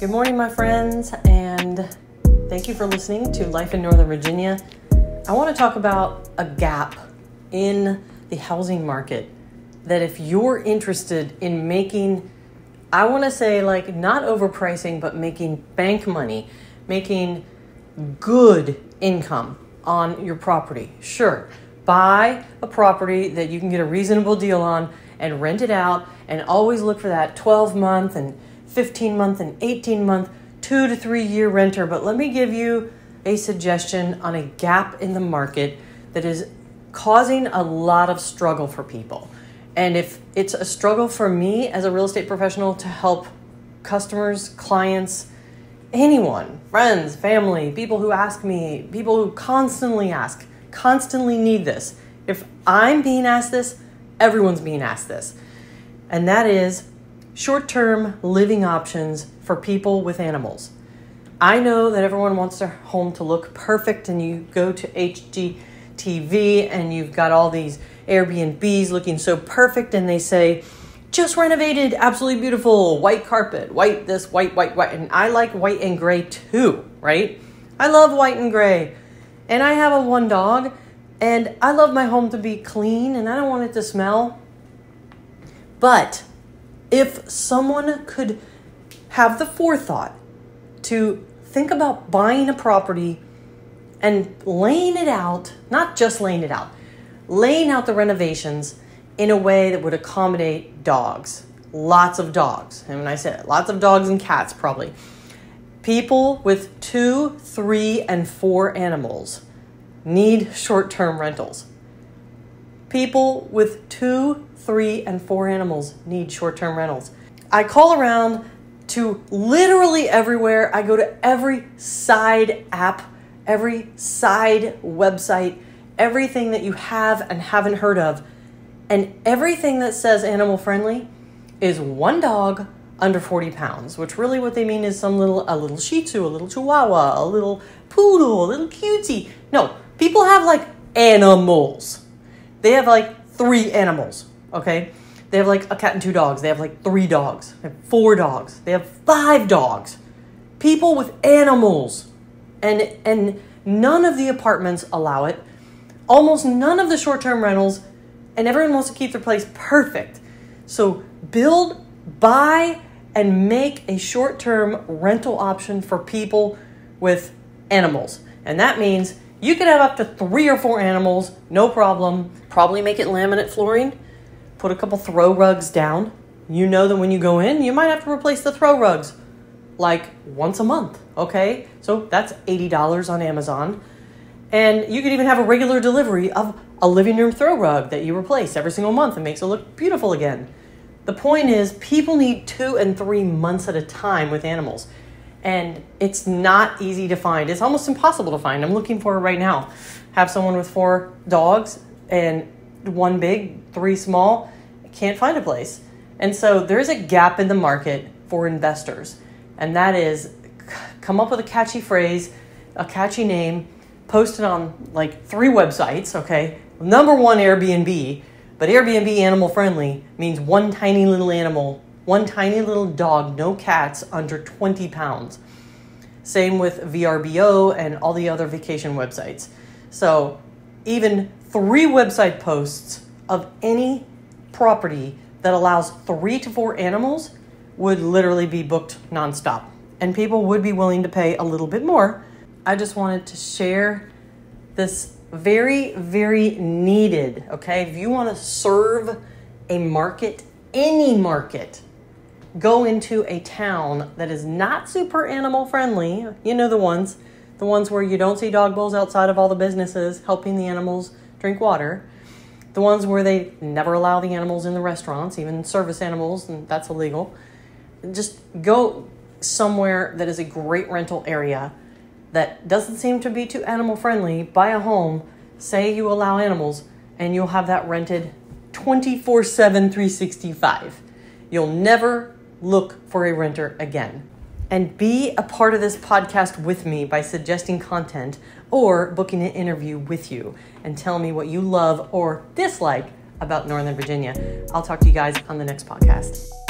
Good morning, my friends, and thank you for listening to Life in Northern Virginia. I want to talk about a gap in the housing market that if you're interested in making, I want to say like not overpricing, but making bank money, making good income on your property. Sure, buy a property that you can get a reasonable deal on and rent it out, and always look for that 12-month and 15-month and 18-month, 2 to 3 year renter. But let me give you a suggestion on a gap in the market that is causing a lot of struggle for people. And if it's a struggle for me as a real estate professional to help customers, clients, anyone, friends, family, people who ask me, people who constantly ask, constantly need this. If I'm being asked this, everyone's being asked this. And that is short-term living options for people with animals. I know that everyone wants their home to look perfect, and you go to HGTV and you've got all these Airbnbs looking so perfect, and they say, just renovated, absolutely beautiful, white carpet, white this, white. And I like white and gray too, right? I love white and gray. And I have one dog, and I love my home to be clean, and I don't want it to smell. But if someone could have the forethought to think about buying a property and laying it out, not just laying it out, laying out the renovations in a way that would accommodate dogs, lots of dogs. And when I say lots of dogs and cats, probably. People with 2, 3, and 4 animals need short-term rentals. People with 2, 3, and 4 animals need short-term rentals. I call around to literally everywhere. I go to every side app, every side website, everything that you have and haven't heard of. And everything that says animal friendly is one dog under 40 pounds, which really what they mean is a little Shih Tzu, a little Chihuahua, a little Poodle, a little cutie. No, people have like animals. They have like 3 animals, okay? They have like a cat and 2 dogs. They have like 3 dogs. They have 4 dogs. They have 5 dogs. People with animals. And none of the apartments allow it. Almost none of the short-term rentals. And everyone wants to keep their place perfect. So build, buy, and make a short-term rental option for people with animals. And that means you could have up to 3 or 4 animals, no problem. Probably make it laminate flooring. Put a couple throw rugs down. You know that when you go in, you might have to replace the throw rugs like once a month, okay? So that's $80 on Amazon. And you could even have a regular delivery of a living room throw rug that you replace every single month and makes it look beautiful again. The point is, people need 2 and 3 months at a time with animals. And it's not easy to find. It's almost impossible to find. I'm looking for it right now. Have someone with 4 dogs and 1 big, 3 small. Can't find a place. And so there's a gap in the market for investors. And that is, come up with a catchy phrase, a catchy name, post it on like 3 websites, okay? Number 1, Airbnb. But Airbnb animal friendly means 1 tiny little animal, 1 tiny little dog, no cats under 20 pounds. Same with VRBO and all the other vacation websites. So even 3 website posts of any property that allows 3 to 4 animals would literally be booked nonstop. And people would be willing to pay a little bit more. I just wanted to share this very, very needed, okay? If you want to serve a market, any market, go into a town that is not super animal friendly. You know the ones where you don't see dog bowls outside of all the businesses helping the animals drink water. The ones where they never allow the animals in the restaurants, even service animals, and that's illegal. Just go somewhere that is a great rental area that doesn't seem to be too animal friendly. Buy a home, say you allow animals, and you'll have that rented 24/7, 365. You'll never look for a renter again. And be a part of this podcast with me by suggesting content or booking an interview with you and tell me what you love or dislike about Northern Virginia. I'll talk to you guys on the next podcast.